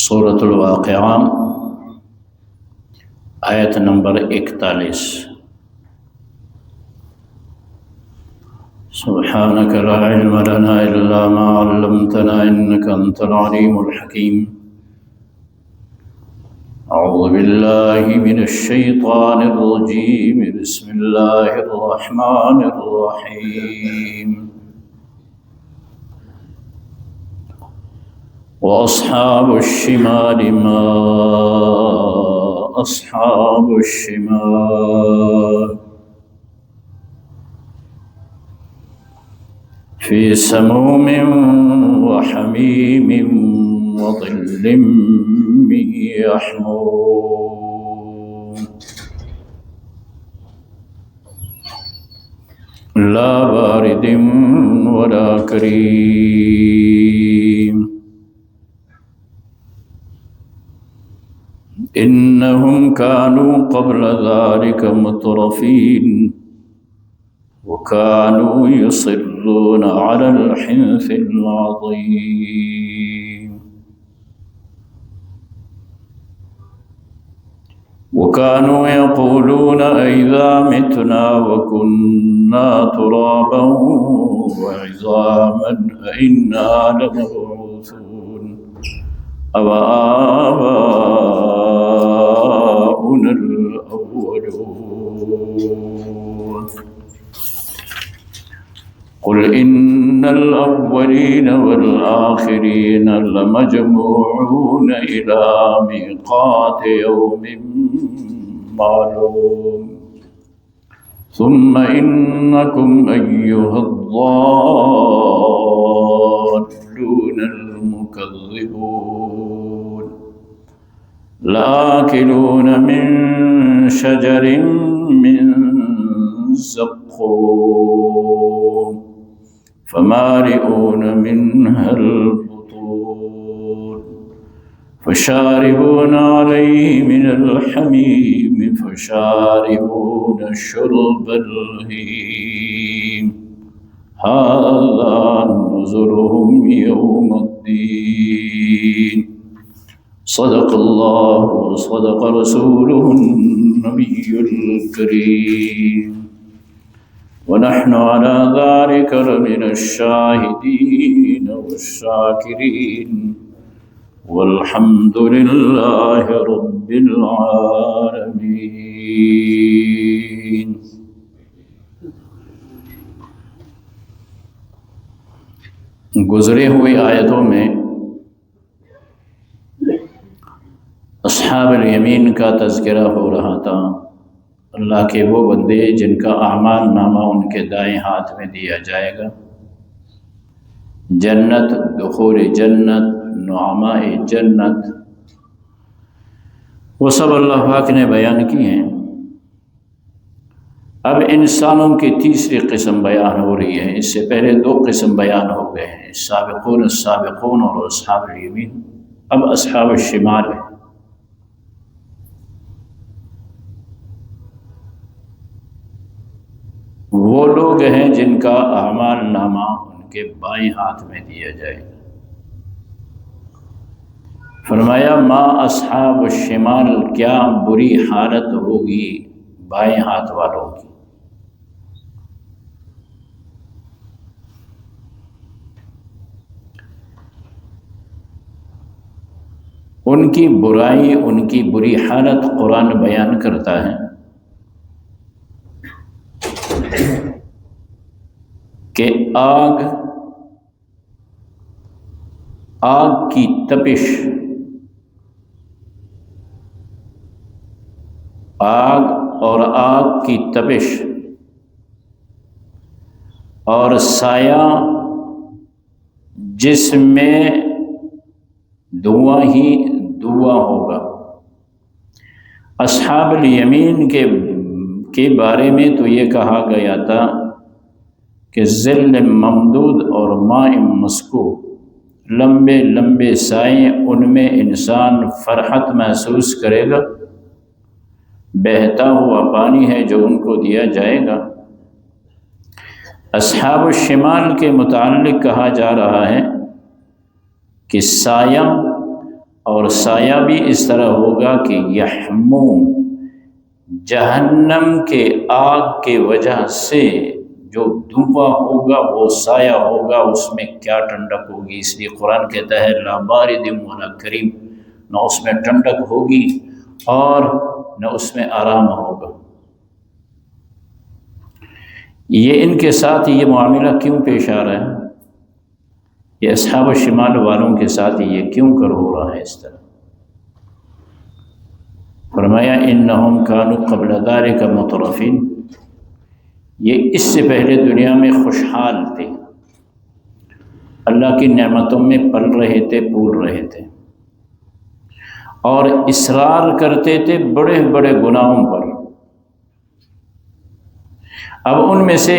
سورۃ الواقعہ آیت نمبر 41۔ سبحانک لا علم لنا الا ما علمتنا انک انت العلیم الحکیم۔ اعوذ باللہ من الشیطان الرجیم، بسم اللہ الرحمن الرحیم۔ وَأَصْحَابُ الشِّمَالِ مَا أَصْحَابُ الشِّمَالِ فِي سَمُومٍ وَحَمِيمٍ وَظِلٍّ مِّن يَحْمُومٍ لَا بَارِدٍ وَلَا كَرِيمٍ إنهم كانوا قبل ذلك مترفين وكانوا يصرون على الحنث العظيم وكانوا يقولون أئذا متنا وكنا ترابا وعظاما أئنا لمبعوثون آباؤنا الأولون قل إن الأولين والآخرين لمجموعون إلى ميقات يوم معلوم ثم إنكم أيها الضالون المكذبون لآكلون من شجر من زقوم فمالئون منها البطون فشاربون عليه من الحميم فشاربون شرب الهيم هذا نزلهم يوم الدين صدق الله وصدق رسوله النبي الكريم ونحن على ذلك لمن الشاهدين والشاكرين والحمد لله رب العالمين۔ گزرے ہوئے آیتوں میں اصحاب الیمین کا تذکرہ ہو رہا تھا، اللہ کے وہ بندے جن کا اعمال نامہ ان کے دائیں ہاتھ میں دیا جائے گا، جنت، دخول جنت، نعماء جنت، وہ سب اللہ پاک نے بیان کی ہیں۔ اب انسانوں کی تیسری قسم بیان ہو رہی ہے، اس سے پہلے دو قسم بیان ہو گئے ہیں، السابقون السابقون اور اصحاب الیمین، اب اصحاب الشمال ہے۔ وہ لوگ ہیں جن کا اعمال نامہ ان کے بائیں ہاتھ میں دیا جائے گا۔ فرمایا ما اصحاب الشمال، کیا بری حالت ہوگی بائیں ہاتھ والوں کی۔ ان کی برائی، ان کی بری حالت قرآن بیان کرتا ہے کہ آگ کی تپش، آگ اور آگ کی تپش اور سایہ جس میں دھواں ہی دھواں ہوگا۔ اصحاب الیمین کے بارے میں تو یہ کہا گیا تھا کہ ظل ممدود اور ماء مسکوب، لمبے لمبے سائے، ان میں انسان فرحت محسوس کرے گا، بہتا ہوا پانی ہے جو ان کو دیا جائے گا۔ اصحاب الشمال کے متعلق کہا جا رہا ہے کہ سایہ اور سایہ بھی اس طرح ہوگا کہ یحموم، جہنم کے آگ کے وجہ سے جو دھواں ہوگا وہ سایہ ہوگا، اس میں کیا ٹھنڈک ہوگی۔ اس لیے قرآن کہتا ہے لا بارد ولا کریم، نہ اس میں ٹھنڈک ہوگی اور نہ اس میں آرام ہوگا۔ یہ ان کے ساتھ یہ معاملہ کیوں پیش آ رہا ہے؟ یہ اصحاب الشمال والوں کے ساتھ یہ کیوں کر ہو رہا ہے اس طرح؟ فرمایا انہم کانوا قبل ذلک مترفین، یہ اس سے پہلے دنیا میں خوشحال تھے، اللہ کی نعمتوں میں پل رہے تھے، پول رہے تھے، اور اصرار کرتے تھے بڑے بڑے گناہوں پر۔ اب ان میں سے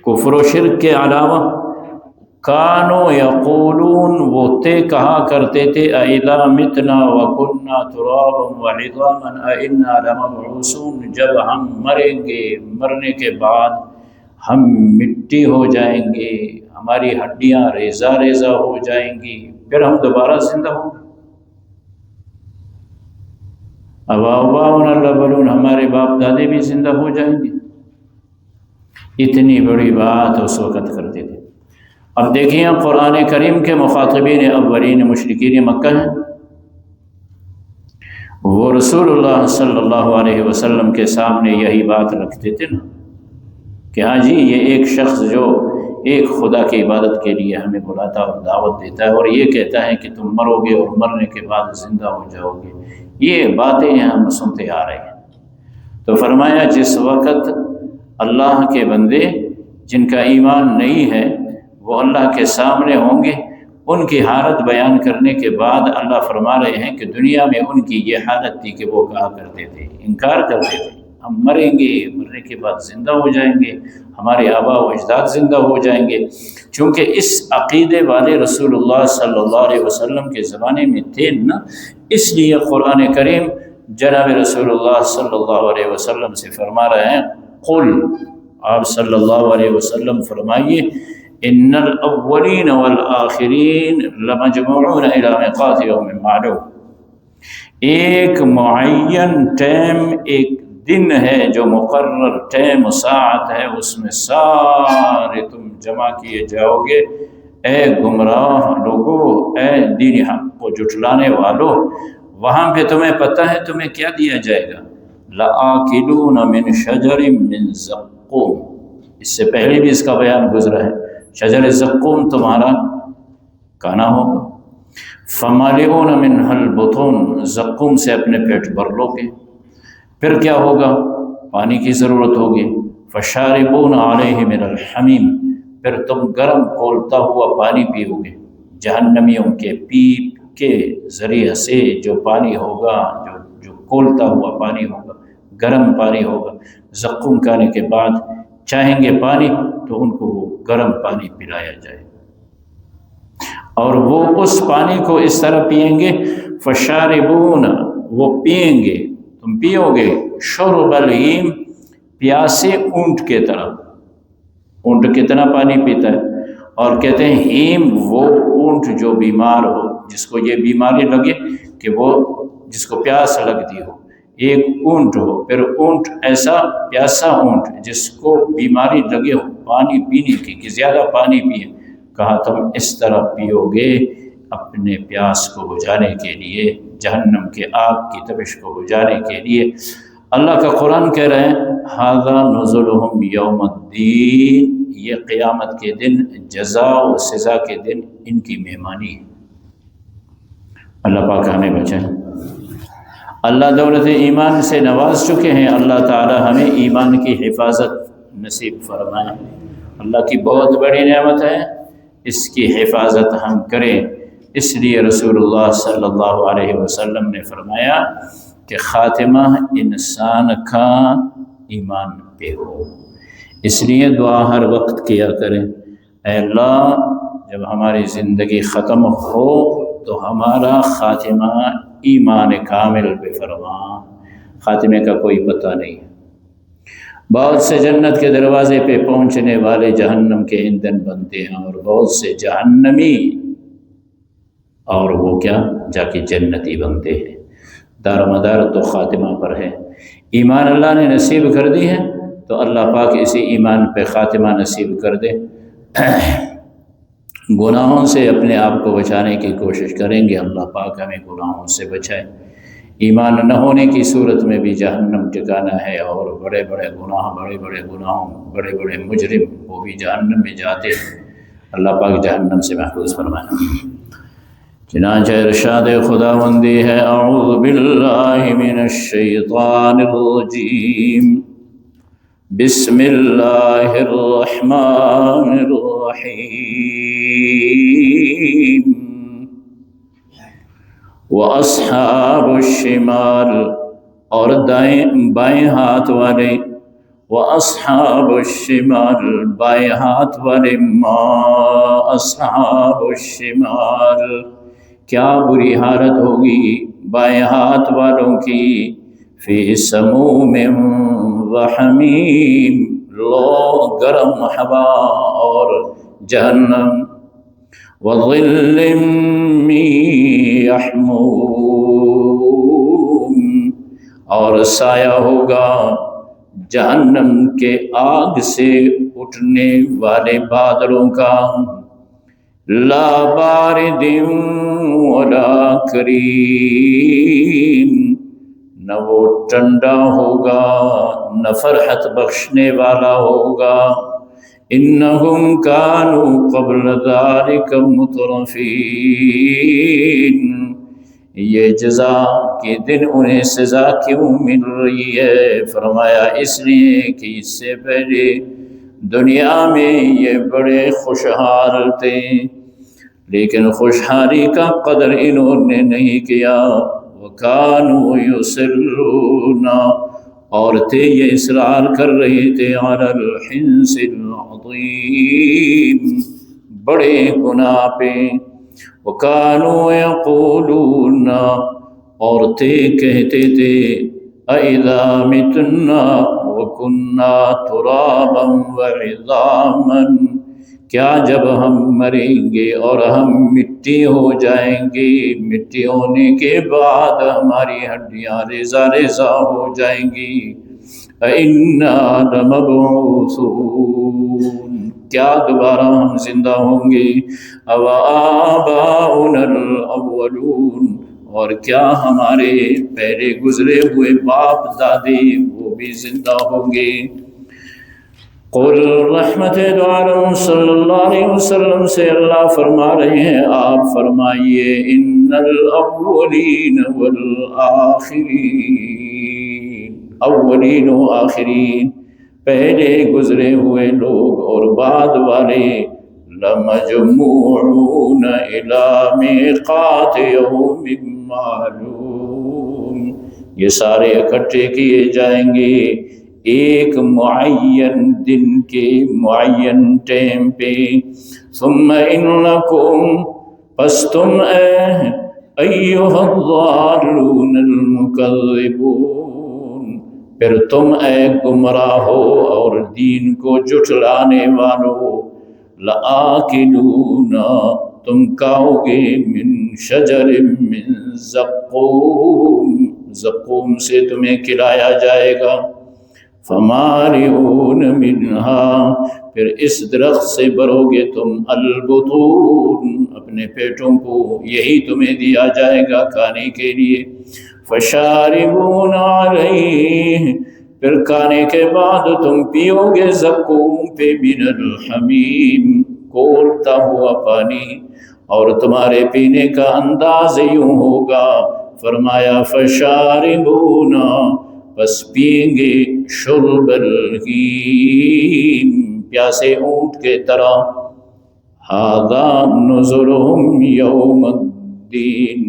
کفر و شرک کے علاوہ کانوا یقولون، وہ کہا کرتے تھے اذا متنا وکنا ترابا وعظاما ائنا لمبعوثون، جب ہم مریں گے، مرنے کے بعد ہم مٹی ہو جائیں گے، ہماری ہڈیاں ریزہ ریزہ ہو جائیں گی، پھر ہم دوبارہ زندہ ہوں گے۔ آباؤنا الاولون، ہمارے باپ دادے بھی زندہ ہو جائیں گے۔ اتنی بڑی بات اس وقت کرتے تھے۔ اب دیکھیں قرآن کریم کے مخاطبین اولین مشرکین مکہ ہیں، وہ رسول اللہ صلی اللہ علیہ وسلم کے سامنے یہی بات رکھتے تھے نا کہ ہاں جی یہ ایک شخص جو ایک خدا کی عبادت کے لیے ہمیں بلاتا اور دعوت دیتا ہے اور یہ کہتا ہے کہ تم مرو گے اور مرنے کے بعد زندہ ہو جاؤ گے، یہ باتیں ہم سنتے آ رہے ہیں۔ تو فرمایا جس وقت اللہ کے بندے جن کا ایمان نہیں ہے وہ اللہ کے سامنے ہوں گے، ان کی حالت بیان کرنے کے بعد اللہ فرما رہے ہیں کہ دنیا میں ان کی یہ حالت تھی کہ وہ کہا کرتے تھے، انکار کرتے تھے ہم مریں گے، مرنے کے بعد زندہ ہو جائیں گے، ہمارے آبا و اجداد زندہ ہو جائیں گے۔ چونکہ اس عقیدے والے رسول اللہ صلی اللہ علیہ وسلم کے زمانے میں تھے نا، اس لیے قرآن کریم جناب رسول اللہ صلی اللہ علیہ وسلم سے فرما رہے ہیں قل، آپ صلی اللہ علیہ وسلم فرمائیے ان الاولین والآخرین لمجموعون الی میقات یوم معلوم، ایک معین ٹائم، ایک دن ہے جو مقرر ٹائم و ساعت ہے، اس میں سارے تم جمع کیے جاؤ گے۔ اے گمراہ لوگو، اے دین حق کو جھٹلانے والو، وہاں پہ تمہیں پتہ ہے تمہیں کیا دیا جائے گا؟ لآکلون من شجر من زقوم، اس سے پہلے بھی اس کا بیان گزرا ہے، شجر زقوم تمہارا کھانا ہوگا۔ فمالئون منها البطون، زقوم سے اپنے پیٹ بھر لو گے، پھر کیا ہوگا؟ پانی کی ضرورت ہوگی۔ فشاربون علیہ من الحمیم، پھر تم گرم کھولتا ہوا پانی پیو گے، جہنمیوں کے پیپ کے ذریعے سے جو پانی ہوگا، جو کھولتا ہوا پانی ہوگا، گرم پانی ہوگا۔ زقوم کھانے کے بعد چاہیں گے پانی تو ان کو وہ گرم پانی پلایا جائے، اور وہ اس پانی کو اس طرح پئیں گے، فشاربون، وہ پئیں گے، تم پیو گے، شرب الہیم، پیاسے اونٹ کے طرح۔ اونٹ کتنا پانی پیتا ہے؟ اور کہتے ہیں ہیم وہ اونٹ جو بیمار ہو، جس کو یہ بیماری لگے کہ وہ جس کو پیاس لگتی ہو، ایک اونٹ ہو، پھر اونٹ ایسا پیاسا اونٹ جس کو بیماری لگے ہو پانی پینے کی کہ زیادہ پانی پیے، کہا تم اس طرح پیو گے اپنے پیاس کو بجھانے کے لیے، جہنم کے آگ کی تپش کو بجھانے کے لیے۔ اللہ کا قرآن کہہ رہے ہیں ھذا نزلہم یوم الدین، یہ قیامت کے دن، جزا و سزا کے دن ان کی مہمانی ہے۔ اللہ پاک ہمیں بچائیں۔ اللہ دولت ایمان سے نواز چکے ہیں، اللہ تعالی ہمیں ایمان کی حفاظت نصیب فرمائیں۔ اللہ کی بہت بڑی نعمت ہے، اس کی حفاظت ہم کریں۔ اس لیے رسول اللہ صلی اللہ علیہ وسلم نے فرمایا کہ خاتمہ انسان کا ایمان پہ ہو، اس لیے دعا ہر وقت کیا کریں، اے اللہ جب ہماری زندگی ختم ہو تو ہمارا خاتمہ ایمان کامل پہ فرما۔ خاتمے کا کوئی پتہ نہیں ہے، بہت سے جنت کے دروازے پہ پہنچنے والے جہنم کے ایندھن بنتے ہیں، اور بہت سے جہنمی اور وہ کیا جا کے جنتی بنتے ہیں۔ دار و مدار تو خاتمہ پر ہے۔ ایمان اللہ نے نصیب کر دی ہے تو اللہ پاک اسی ایمان پہ خاتمہ نصیب کر دے۔ گناہوں سے اپنے آپ کو بچانے کی کوشش کریں گے، اللہ پاک ہمیں گناہوں سے بچائے۔ ایمان نہ ہونے کی صورت میں بھی جہنم ٹھکانا ہے، اور بڑے بڑے گناہوں بڑے بڑے مجرم وہ بھی جہنم میں جاتے ہیں۔ اللہ پاک جہنم سے محفوظ فرمائے۔ چنانچہ ارشاد خداوندی ہے، اعوذ باللہ من الشیطان الرجیم، بسم اللہ الرحمن الرحیم۔ وَأَصْحَابُ الشِّمَالِ، اور بائیں ہاتھ والے، وَأَصْحَابُ الشِّمَالِ بائیں ہاتھ والے، مَا أَصْحَابُ الشِّمَالِ کیا بری حالت ہوگی بائیں ہاتھ والوں کی، فِي سَمُومٍ وَحَمِيمٍ لو گرم ہوا اور جہنم، وَظِلٍّ مِّن يَحْمُومٍ اور سایہ ہوگا جہنم کے آگ سے اٹھنے والے بادلوں کا، لا بارد ولا کریم نہ وہ ٹھنڈا ہوگا نہ فرحت بخشنے والا ہوگا، انہم کانوا قبل ذلک مترفین یہ جزا کے دن انہیں سزا کیوں مل رہی ہے؟ فرمایا اس لیے کہ اس سے پہلے دنیا میں یہ بڑے خوشحال تھے، لیکن خوشحالی کا قدر انہوں نے نہیں کیا، وَكَانُوا يُصِرُّونَ اور تھے یہ اصرار کر رہے تھے، عَلَى الْحِنْثِ الْعَظِيمِ بڑے گناہ پہ، وَكَانُوا يَقُولُونَ اور تھے کہتے تھے، أَإِذَا مِتْنَا وَكُنَّا تُرَابًا وَعِظَامًا کیا جب ہم مریں گے اور ہم مٹی ہو جائیں گے، مٹی ہونے کے بعد ہماری ہڈیاں ریزہ ریزہ ہو جائیں گی، أَإِنَّا لَمَبْعُوثُونَ کیا دوبارہ ہم زندہ ہوں گے، أَوَآبَاؤُنَا الْأَوَّلُونَ اور کیا ہمارے پہلے گزرے ہوئے باپ دادے وہ بھی زندہ ہوں گے۔ قل رحمت دو عالم صلی اللہ علیہ وسلم سے اللہ فرما رہے ہیں، آپ فرمائیے ان الاولین والآخرین، اولین و آخرین پہلے گزرے ہوئے لوگ اور بعد والے، لمجموعون الی میقات یوم معلوم یہ سارے اکٹھے کیے جائیں گے ایک معین دن کے معین ٹائم پہ، ثم انکم پس تم ایھا الضالون المکذبون پھر تم اے گمراہو اور دین کو جھٹلانے والو، لآکلون تم کھاؤ گے من شجر من زقوم زقوم سے تمہیں کھلایا جائے گا، فمالئون منہا پھر اس درخت سے بھرو گے تم البطون اپنے پیٹوں کو، یہی تمہیں دیا جائے گا کھانے کے لیے، فشاربون علیہ پھر کھانے کے بعد تم پیو گے زقوم پہ، من الحمیم کھولتا ہوا پانی، اور تمہارے پینے کا انداز یوں ہوگا، فرمایا فشاربون پس پئیں گے، شرب الہیم پیاسے اونٹ کے طرح، ھذا نزلہم یوم الدین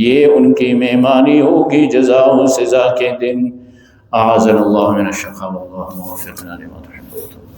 یہ ان کی مہمانی ہوگی جزا و سزا کے دن۔ اعاذنا اللہ من الشقاء واللہ وفقنا لما تحب وترضى۔